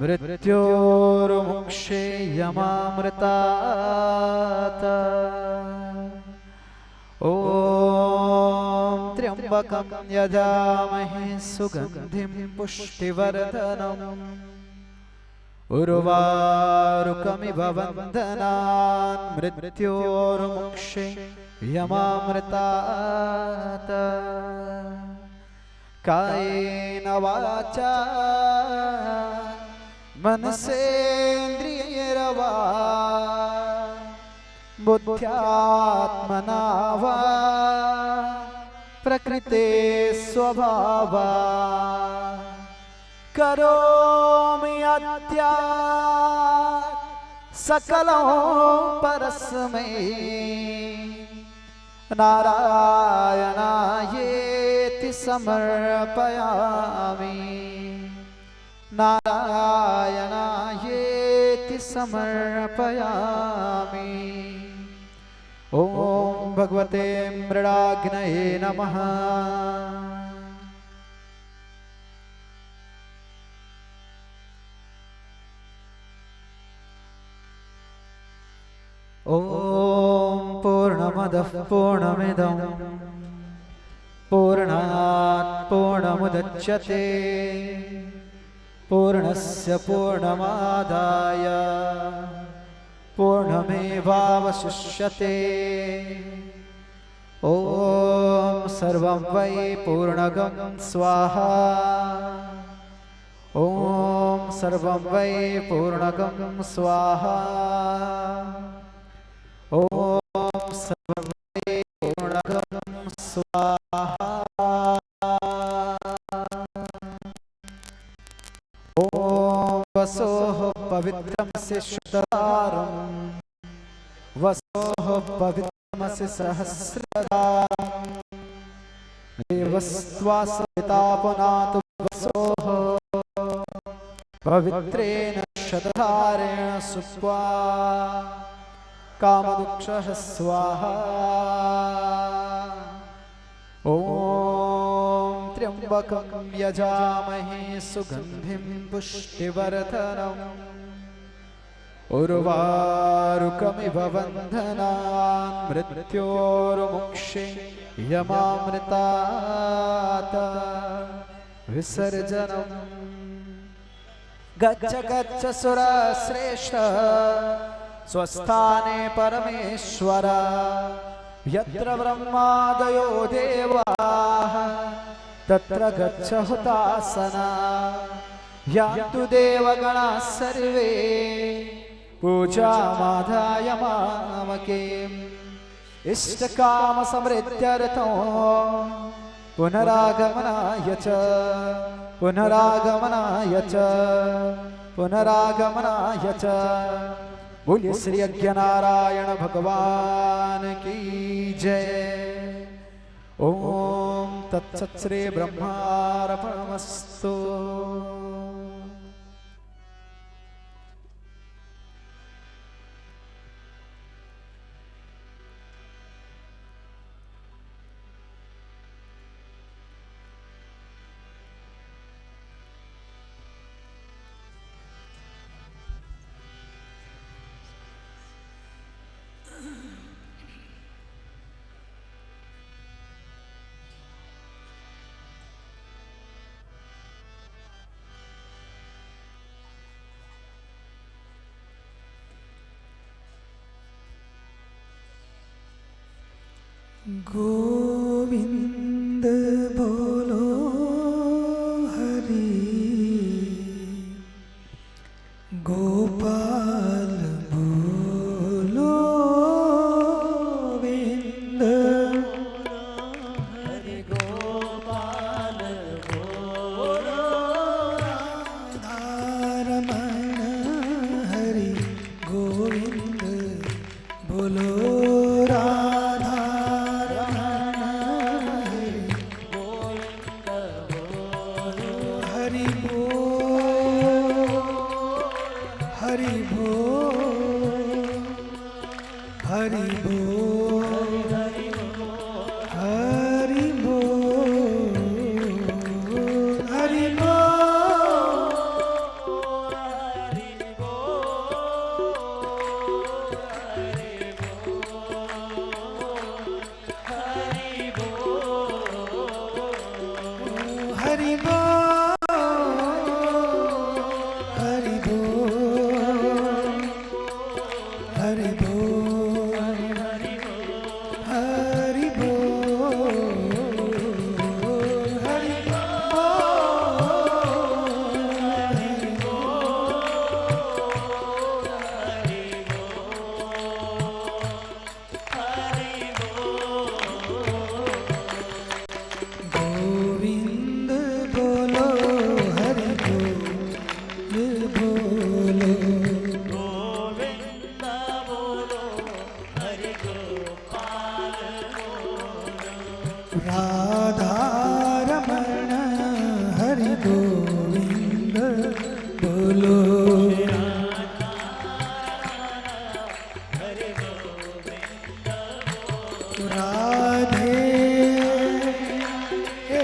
मृत्योर्मुक्षेयमामृतात् ॐ त्र्यम्बकं यजामहे सुगन्धिं पुष्टिवर्धनम् उर्वारुकमिव वन्दनान् मृत्योर्मुक्षेयमामृतात् कायेन वाचा मनसेन्द्रियैर्वा बुद्ध्यात्मना वा प्रकृते स्वभावा करोमि अद्यात् सकलं परस्मै नारायणायेति समर्पयामि नारायणायेति समर्पयामि। ॐ भगवते मृडाग्नये नमः। ॐ पूर्णमदः पूर्णमिदं पूर्णात् पूर्णमुदच्यते पूर्णस्य पूर्णमादाय पूर्णमेवावशिष्यते। ॐ सर्वं वै पूर्णगं स्वाहा ॐ सर्वं वै पूर्णगं स्वाहा ॐ सर्वं वै पूर्णगं स्वाहा ॐ वसोः पवित्रमसि शतवारं वसोः पवित्रमसि सहस्रदारं देवस्त्वा सविता पुनातु वसोः पवित्रेण शतधारेण सुप्वा कामदुक्षः स्वाहा। ॐ त्र्यम्बकं यजामहे सुगन्धिं पुष्टिवर्धनम् उर्वारुकमिव वन्दनान् मृत्योर्मुक्षेयमामृतात् विसर्जनम्। गच्छ गच्छ सुरश्रेष्ठ स्वस्थाने परमेश्वर यत्र ब्रह्मादयो देवाः तत्र गच्छ हुतासना यान्तु देवगणाः सर्वे पूजामादाय मामकीम् इष्टकामसमृद्ध्यर्थो पुनरागमनाय च पुनरागमनाय च पुनरागमनाय च। बोलिए श्री अज्ञनारायण भगवान की जय। ओम तत्सत् श्री ब्रह्मार्पणमस्तु। गोविंद बोलो हरि गोपाल बोलो गोविंद हरि गोपाल बोलो राधारमण हरि गोविंद बोलो राधा बोलो राधे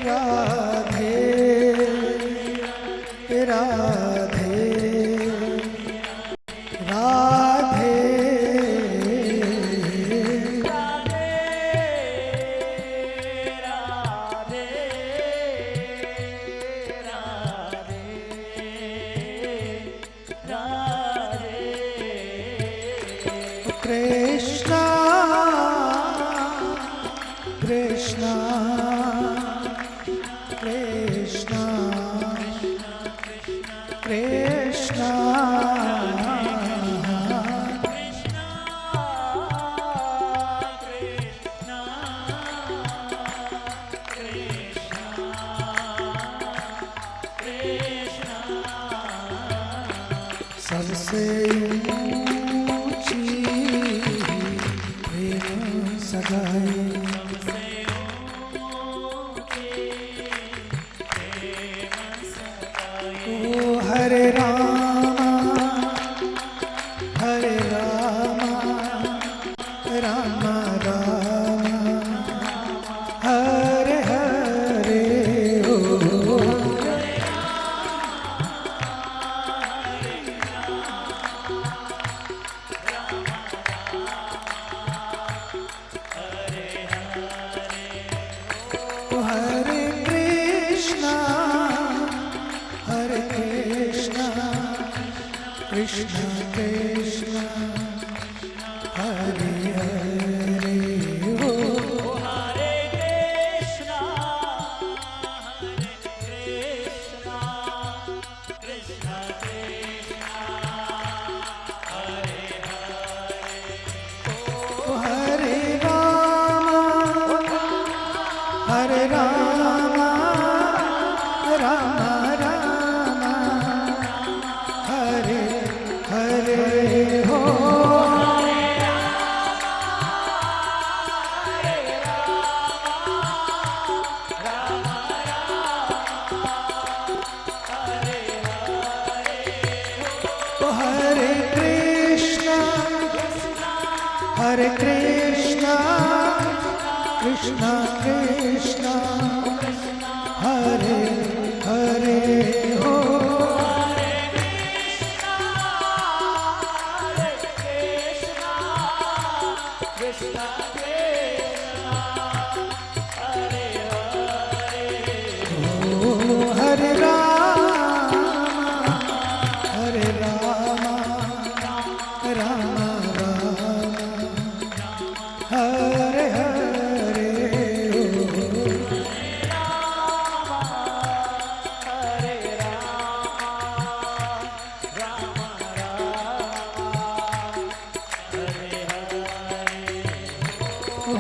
राधे राधे राधे कृष्णा कृष्णा कृष्णा कृष्णा सबसे ऊंची प्रेम सगाई ओ हरे रामा रामा रामा हरे हरे ओ हरे कृष्णा कृष्णा कृष्णा हरे हरे हो हरे कृष्णा कृष्णा कृष्णा हरे हरे ओ हरे रामा रामा रामा हरे हरे हो ओ हरे कृष्णा कृष्णा कृष्णा हरे हरे हो कृष्णा कृष्णा हरे हरे ओ हरे रामा रामा हरे हरे हो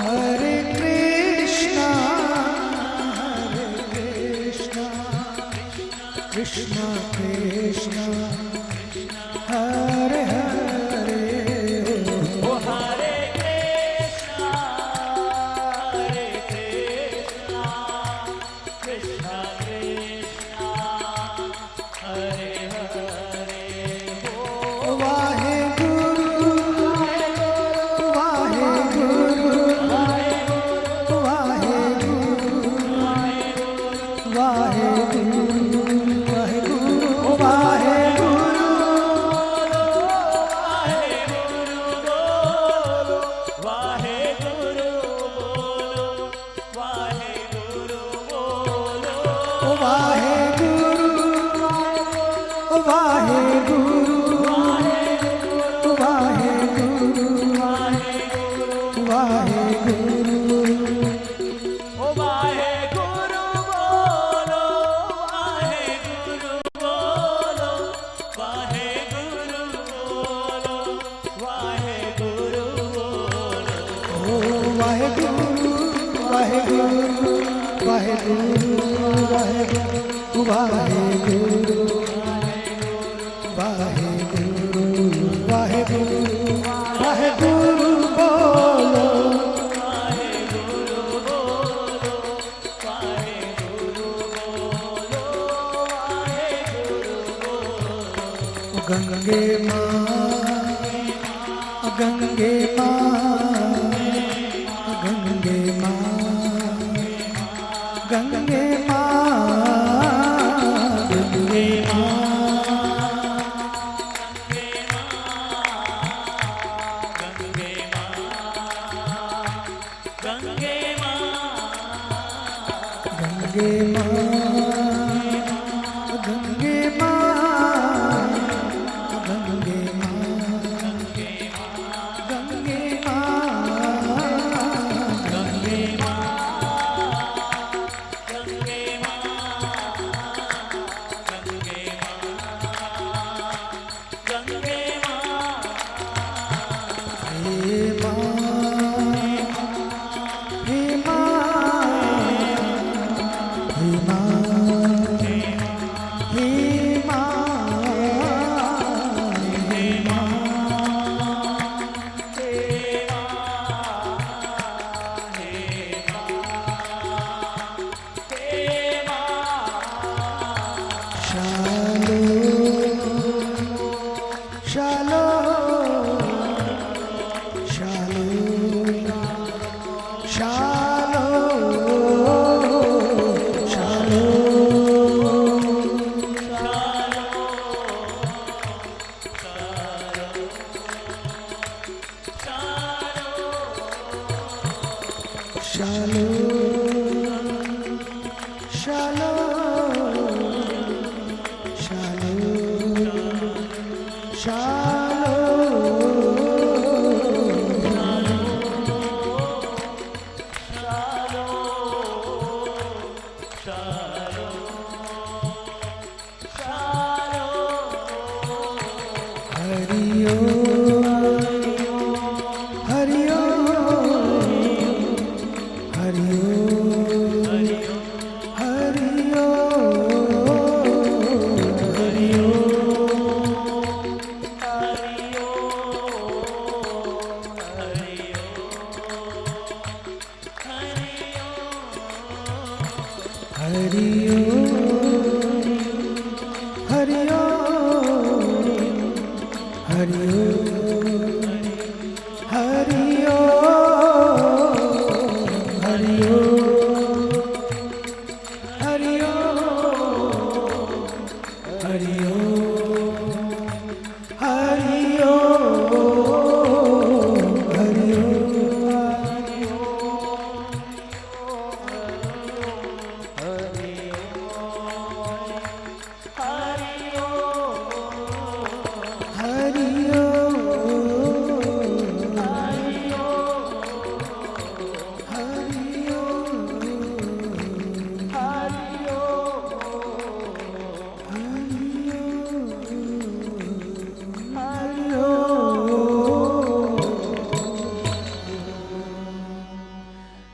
हरे कृष्णा कृष्णा कृष्णा हरे हरे ओ हरे कृष्णा कृष्णा कृष्णा हरे हरे हो वाहे गुरु वाहे गुरु वाहे गुरु वाहे गुरु वाहे गुरु वाहे गुरु वाहे गुरु बोलो वाहे गुरु बोलो वाहे गुरु वाहे गुरु वाहे गुरु वाहे गुरु ओ वाहे गुरु बोलो वाहे गुरु बोलो वाहे गुरु बोलो वाहे गुरु बोलो ओ वाहे गुरु वाहे गुरु वाहे गुरु वाहे गुरु वाहे गुरु वाहे गुरु वाहे गुरु वाहे गुरु बोलो वाहे गुरु बोलो वाहे गुरु बोलो वाहे गुरु बोलो गंगे माँ गंगे माँ गंगे माँ गंगे माँ गंगे गंगे माँ गंगे माँ गंगे माँ गंगे माँ गंगे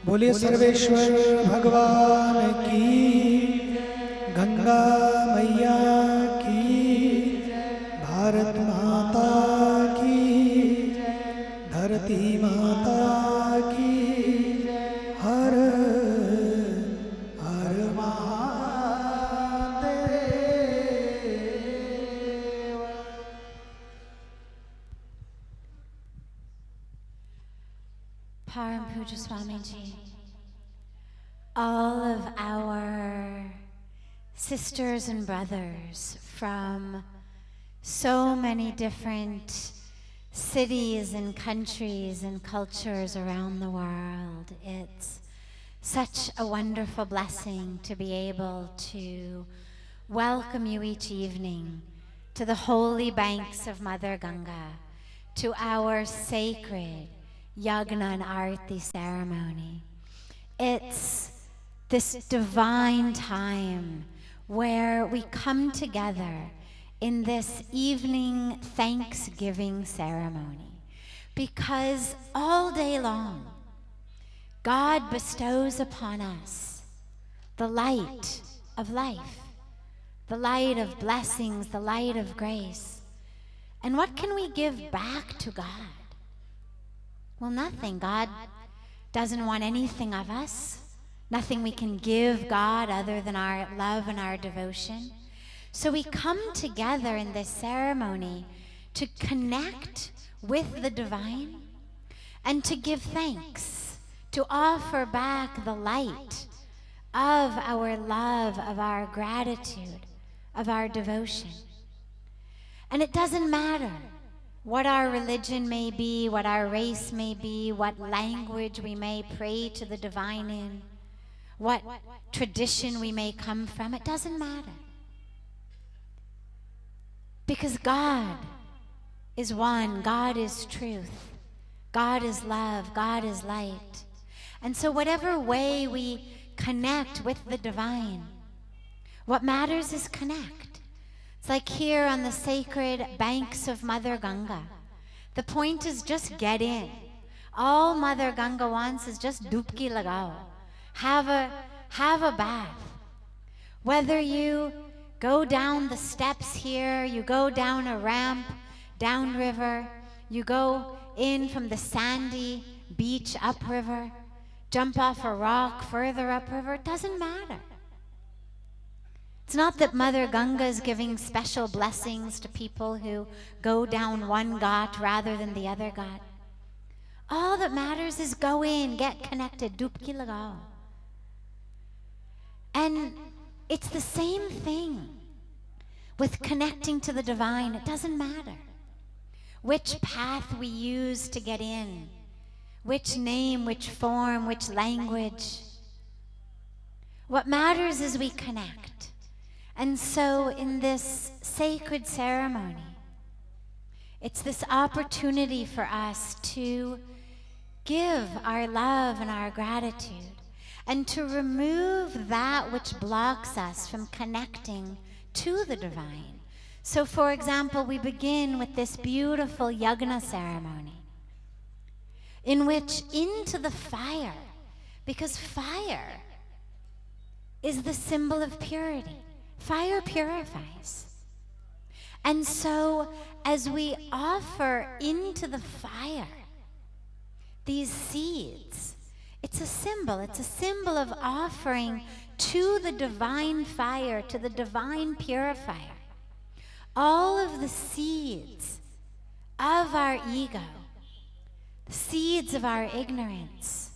बोलिए सर्वेश्वर भगवान की, गंगा मैया की, भारत माता की, धरती माता की, हर हर Mahadev. Param Pujya Swami Ji, all of our sisters and brothers from so many different cities and countries and cultures around the world. It's such a wonderful blessing to be able to welcome you each evening to the holy banks of Mother Ganga, to our sacred Yagna and Aarti ceremony. It's this divine time where we come together in this evening Thanksgiving ceremony, because all day long God bestows upon us the light of life, the light of blessings, the light of grace. And what can we give back to God? Well, nothing. God doesn't want anything of us. Nothing we can give God other than our love and our devotion. So we come together in this ceremony to connect with the divine and to give thanks, to offer back the light of our love, of our gratitude, of our devotion. And it doesn't matter what our religion may be, what our race may be, what language we may pray to the divine in, what tradition we may come from. It doesn't matter. Because God is one, God is truth, God is love, God is light. And so whatever way we connect with the divine, what matters is connect. It's like here on the sacred banks of Mother Ganga. The point is just get in. All Mother Ganga wants is just dubki lagao. Have a bath. Whether you go down the steps here, you go down a ramp, downriver, you go in from the sandy beach upriver, jump off a rock further upriver, it doesn't matter. It's not that Mother Ganga is giving special blessings to people who go down one ghat rather than the other ghat. All that matters is go in, get connected, dubki lagao. And it's the same thing with connecting to the divine. It doesn't matter which path we use to get in, which name, which form, which language. What matters is we connect. And so in this sacred ceremony, it's this opportunity for us to give our love and our gratitude and to remove that which blocks us from connecting to the divine. So for example, we begin with this beautiful yagna ceremony in which into the fire, because fire is the symbol of purity. Fire purifies. And so as we offer into the fire these seeds, it's a symbol of offering to the divine fire, to the divine purifier, all of the seeds of our ego, the seeds of our ignorance,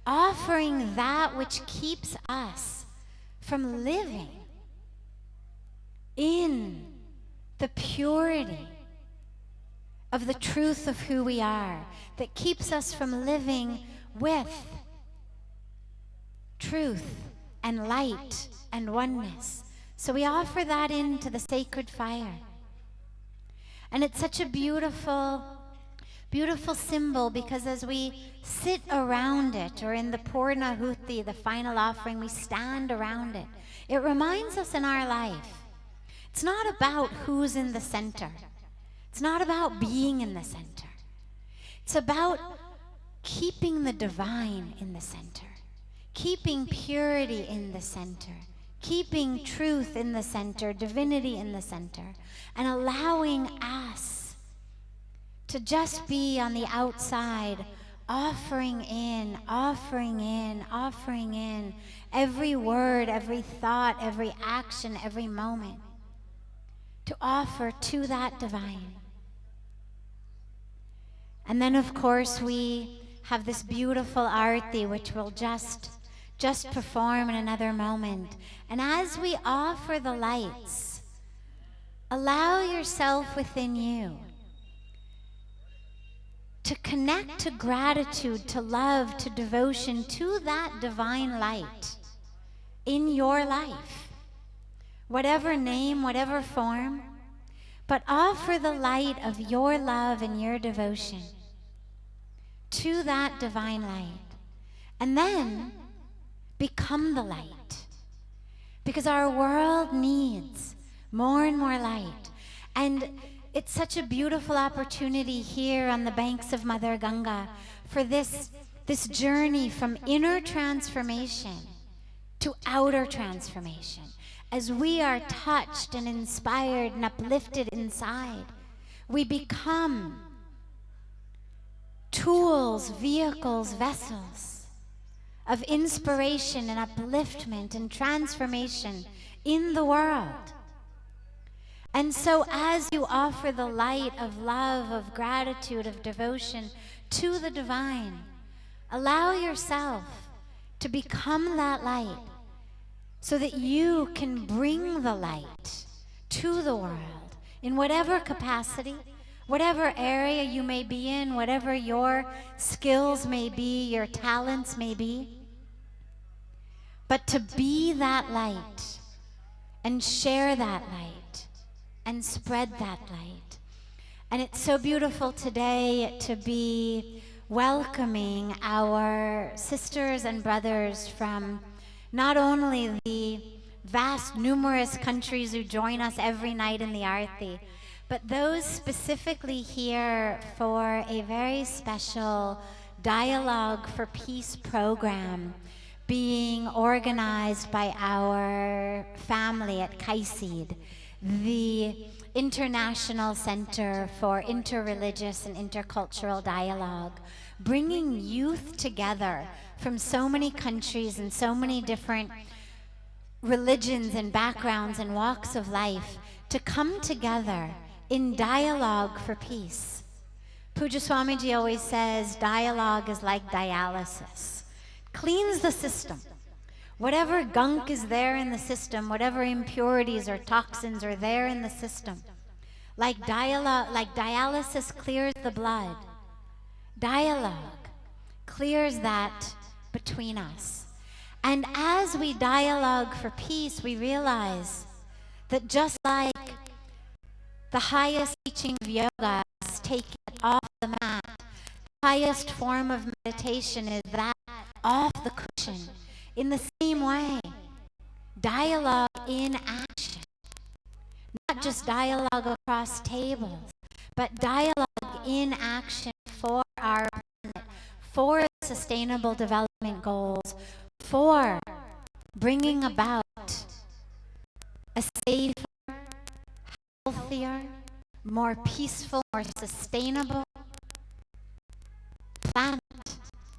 offering that which keeps us from living in the purity of the truth of who we are, that keeps us from living with truth and light and oneness. So we offer that into the sacred fire. And it's such a beautiful, beautiful symbol, because as we sit around it, or in the Purnahuti, the final offering, we stand around it, it reminds us in our life, it's not about who's in the center. It's not about being in the center. It's about keeping the divine in the center, keeping purity in the center, keeping truth in the center, divinity in the center, and allowing us to just be on the outside, offering in, offering in, offering in every word, every thought, every action, every moment, to offer to that divine. And then of course we have this beautiful Aarti, which we'll just perform in another moment. And as we offer the lights, allow yourself within you to connect to gratitude, to love, to devotion, to that divine light in your life. Whatever name, whatever form, but offer the light of your love and your devotion to that divine light. And then become the light. Because our world needs more and more light. And it's such a beautiful opportunity here on the banks of Mother Ganga for this journey from inner transformation to outer transformation. As we are touched and inspired and uplifted inside, we become tools, vehicles, vessels of inspiration and upliftment and transformation in the world. And so as you offer the light of love, of gratitude, of devotion to the divine, allow yourself to become that light so that you can bring the light to the world in whatever capacity, whatever area you may be in, whatever your skills may be, your talents may be. But to be that light and share that light and spread that light. And it's so beautiful today to be welcoming our sisters and brothers from not only the vast, numerous countries who join us every night in the Aarti, but those specifically here for a very special Dialogue for Peace program being organized by our family at Kaisid, the International Center for Interreligious and Intercultural Dialogue, bringing youth together from so many countries and so many different religions and backgrounds and walks of life to come together in dialogue for peace. Pujya Swamiji always says dialogue is like dialysis. Cleans the system. Whatever gunk is there in the system, whatever impurities or toxins are there in the system, like dialysis clears the blood, dialogue clears that between us. And as we dialogue for peace, we realize that just like the highest teaching of yoga is taking it off the mat, the highest form of meditation is that off the cushion. In the same way, dialogue in action, not just dialogue across tables, but dialogue in action for our planet, for the sustainable development goals, for bringing about a safer, healthier, more peaceful, more sustainable planet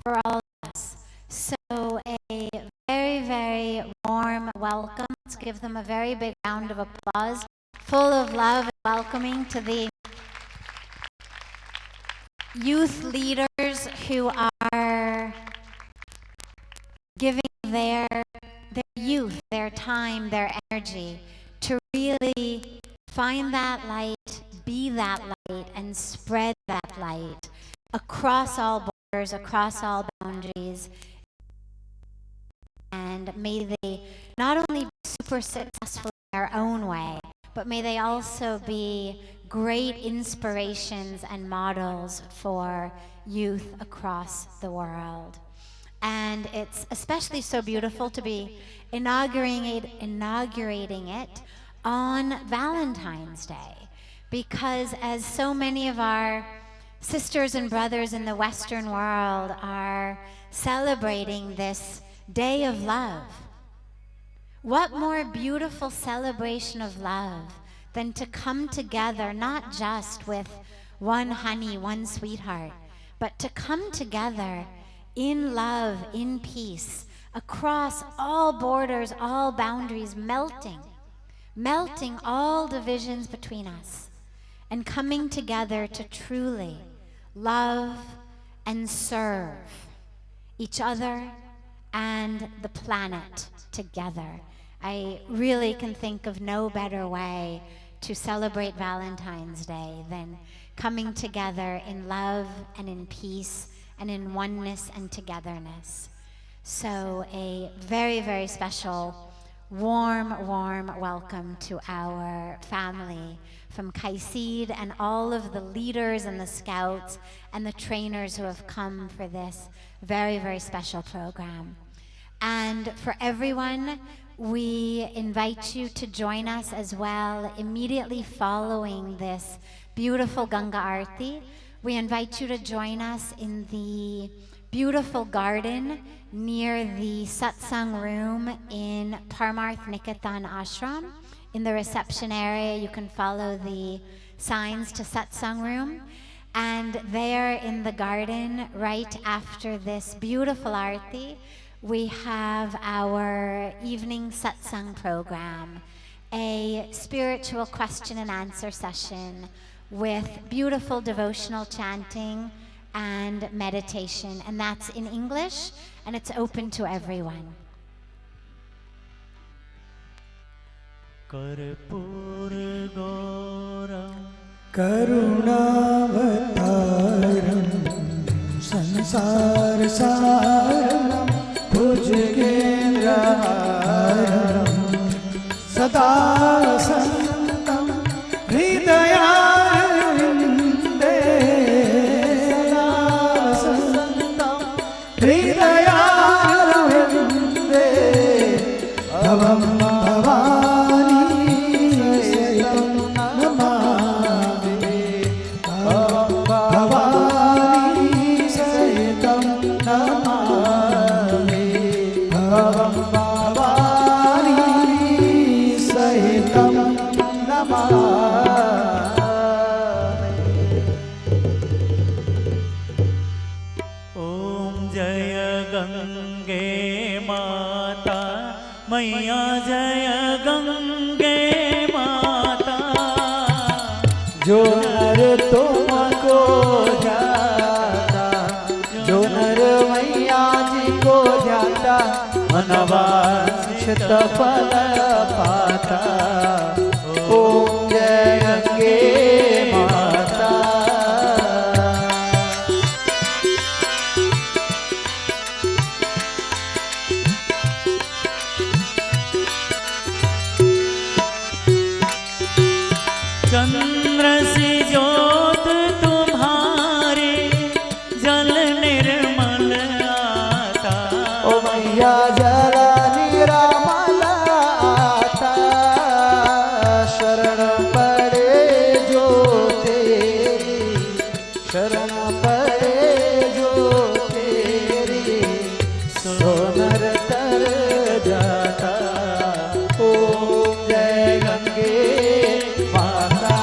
for all of us. So a very, very warm welcome. Let's give them a very big round of applause, full of love and welcoming to the youth leaders who are giving their youth, their time, their energy to really find that light, be that light, and spread that light across all borders, across all boundaries. And may they not only be super successful in their own way, but may they also be great inspirations and models for youth across the world. And it's especially so beautiful to be inaugurating it on Valentine's Day, because as so many of our sisters and brothers in the Western world are celebrating this Day of Love, what more beautiful celebration of love than to come together, not just with one honey, one sweetheart, but to come together in love, in peace, across all borders, all boundaries, melting all divisions between us, and coming together to truly love and serve each other and the planet together. I really can think of no better way to celebrate Valentine's Day than coming together in love and in peace and in oneness and togetherness. So a very, very special, warm welcome to our family from Kaisid and all of the leaders and the scouts and the trainers who have come for this very, very special program. And for everyone, we invite you to join us as well immediately following this beautiful Ganga Aarti. We invite you to join us in the beautiful garden near the satsang room in Parmarth Niketan ashram. In the reception area, you can follow the signs to satsang room. And there in the garden, right after this beautiful Aarti, we have our evening satsang program, a spiritual question and answer session with beautiful devotional chanting and meditation. And that's in English, and it's open to everyone. कर्पूर गौरम करुणावतारं संसार सारं भुजगेन्द्रहारं सदा संतं हृदयारविन्दे सदा संतं हृदयारविन्दे भवं मैया जय गंगे माता। जो नर तुमको जाता, जो नर मैया जी को जाता, मनवांछित फल पाता। ओम जय गंगे माता। चंद्र सी ज्योत तुम्हारी जल निर्मल आता। ओ मैया जल निर्मल आता, शरण पड़े जो तेरी, शरण पड़े जो तेरी, सोनर तर जाता। ओम जय गंगे माता।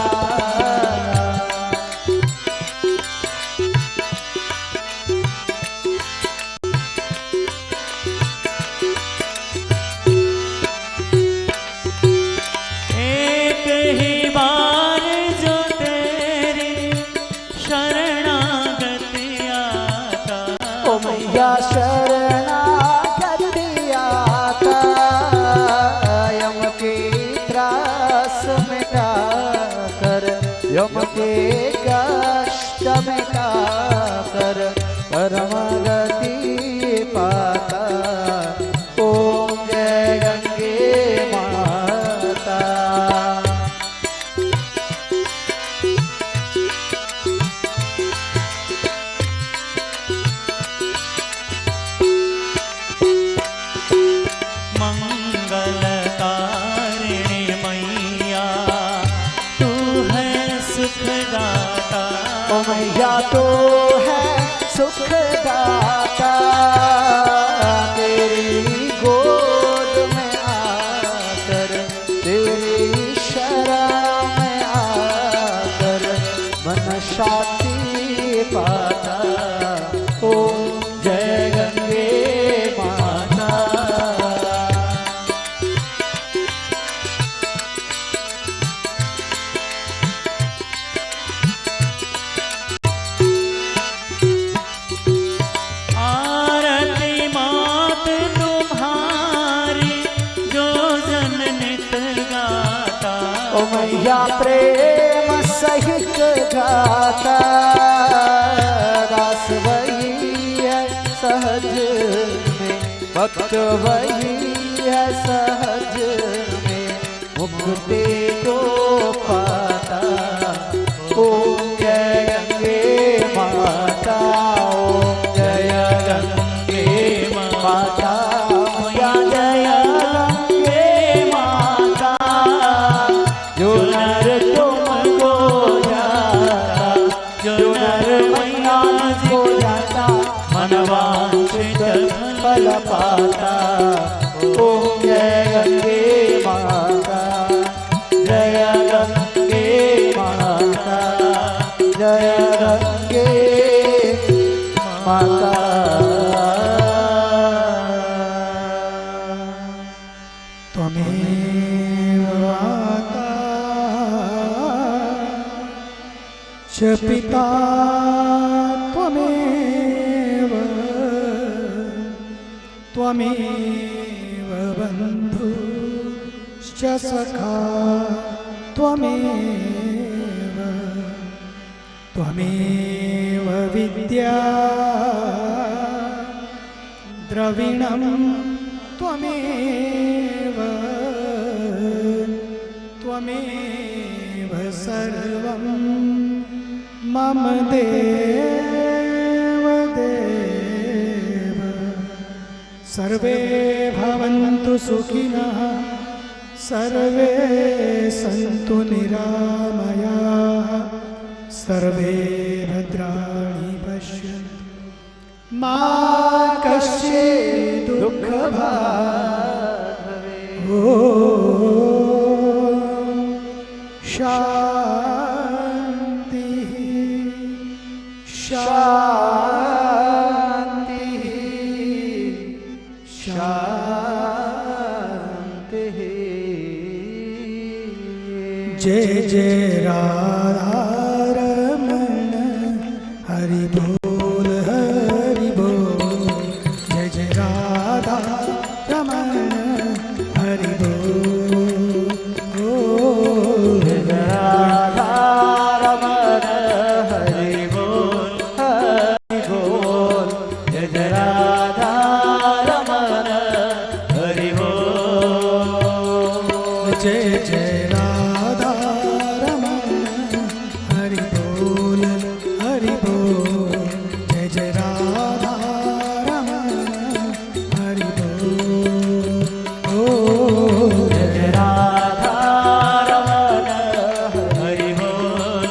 एक ही बार जो तेरी शरणागति आता। ओ मैया शरणागति आता, यम के त्रास मिटा कर, यम के कष्ट मिटा कर, परम गति पाता। ओम जय गंगे माता। मंगलकारिणी मैया तू है सुखदाता। ओ मैया तो है सुखदाता, तेरी गोद में आकर, तेरी शरण में आकर, मन शांति पाता। ओम जय गंगे माता। आरती मात तुम्हारी जो जन नित गाता। ओ मैया प्रेम सहित गाता, दास वही है सहज में, भक्त वही है सहज में, मुक्ति को पाता। ओम जय गंगे माता। ओम जय गंगे माता। मैया जय गंगे माता। जो नर तुमको जाता, जो नर मैया जी को जाता, मनवांछित फल पाता। ओम जय गंगे माता। जय गंगे माता। जय गंगे माता। त्वमेव च पिता त्वमेव त्वमेव बन्धुश्च सखा त्वमेव त्वमेव विद्या द्रविणं त्वमेव त्वमेव सर्वं मम देव देव। सर्वे भवन्तु सुखिनः सर्वे सन्तु निरामयाः सर्वे भद्राणि पश्यन्तु मा कश्चित् दुःखभाग् भवेत्। ॐ शान्तिः शान्तिः शान्तिः। जय जय राधा रमण हरि बोल हरि बोल। जय जय राधा रमण हरि बोल। जय राधा रमण हरि बोल हरि बोल। जय जय राधा रमण हरि बोल। जय जय राधा रमण हरि बोल हरि बोल। जय जय राधा रमण हरि बोल। जय जय राधा रमण हरि बोल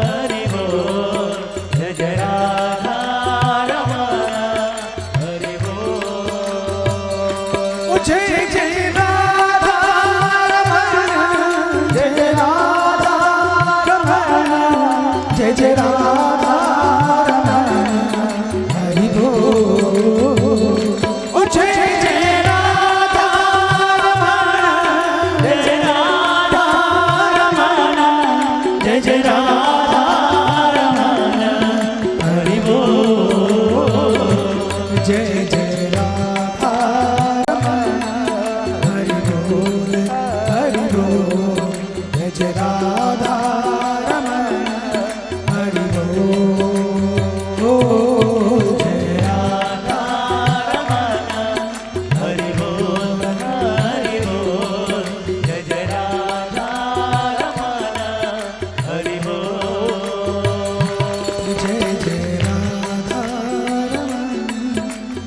हरि बोल। जय जय राधा रमण हरि बोल। जय जय राधा रमण जय जय राधा रमण जय जय राधा रमण हरि बोल। जय जय राधा रमण जय जय राधा रमण जय जय राधा रमण हरि बोल। जय जय राधा रमण हरि बोल हरि बोल। जय जय राधा रमण हरि बोल। जय राधा रमण हरि बोल हरि बोल। जय जय राधा रमण हरि बोल। जय जय राधा रमण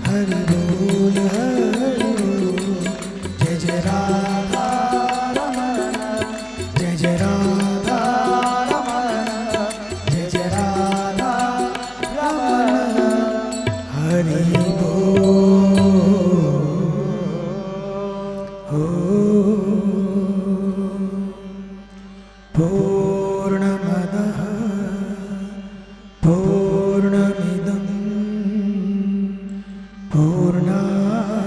हरि बोल हरि बोल। जय जय राधा रमण जय जय राधा रमण जय जय राधा रमण हरि बोल। पूर्णमदः पूर्णमिदं पूर्णात्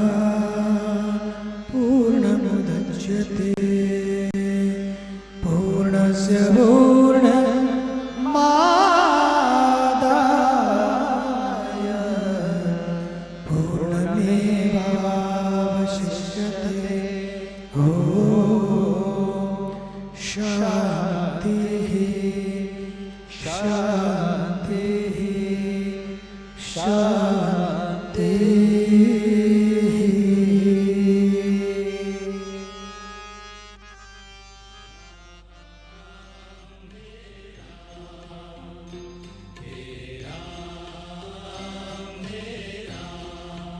पूर्णमुदच्यते पूर्णस्य पूर्णमादाय पूर्णमेवावशिष्यते। ॐ शान्तिः शान्तिः शान्तिः।